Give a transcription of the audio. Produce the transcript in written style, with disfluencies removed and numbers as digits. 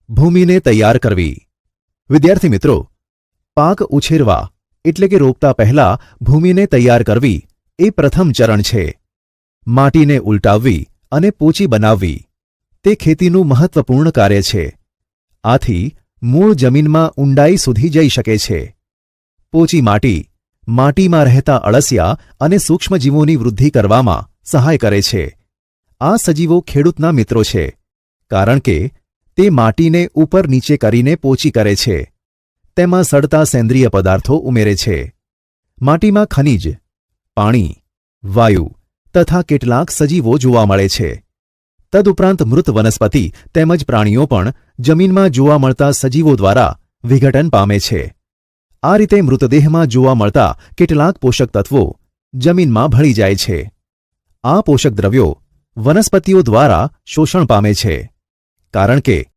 ભૂમિને તૈયાર કરવી। વિદ્યાર્થી મિત્રો, પાક ઉછેરવા એટલે કે રોપતા પહેલા ભૂમિને તૈયાર કરવી એ પ્રથમ ચરણ છે। માટીને ઉલટાવવી અને પોચી બનાવવી તે ખેતીનું મહત્વપૂર્ણ કાર્ય છે। આથી મૂળ જમીનમાં ઊંડાઈ સુધી જઈ શકે છે। પોચી માટી માટીમાં રહેતા અળસિયા અને સૂક્ષ્મજીવોની વૃદ્ધિ કરવામાં સહાય કરે છે। આ સજીવો ખેડૂતના મિત્રો છે, કારણ કે તે માટીને ઉપર નીચે કરીને પોચી કરે છે। તેમાં સડતા સેન્દ્રિય પદાર્થો ઉમેરે છે। માટીમાં ખનિજ, પાણી, વાયુ તથા કેટલાક સજીવો જોવા મળે છે। તદુપરાંત મૃત વનસ્પતિ તેમજ પ્રાણીઓ પણ જમીનમાં જોવા મળતા સજીવો દ્વારા વિઘટન પામે છે। આ રીતે મૃતદેહમાં જોવા મળતા કેટલાક પોષક તત્વો જમીનમાં ભળી જાય છે। આ પોષક દ્રવ્યો વનસ્પતિઓ દ્વારા શોષણ પામે છે, કારણ કે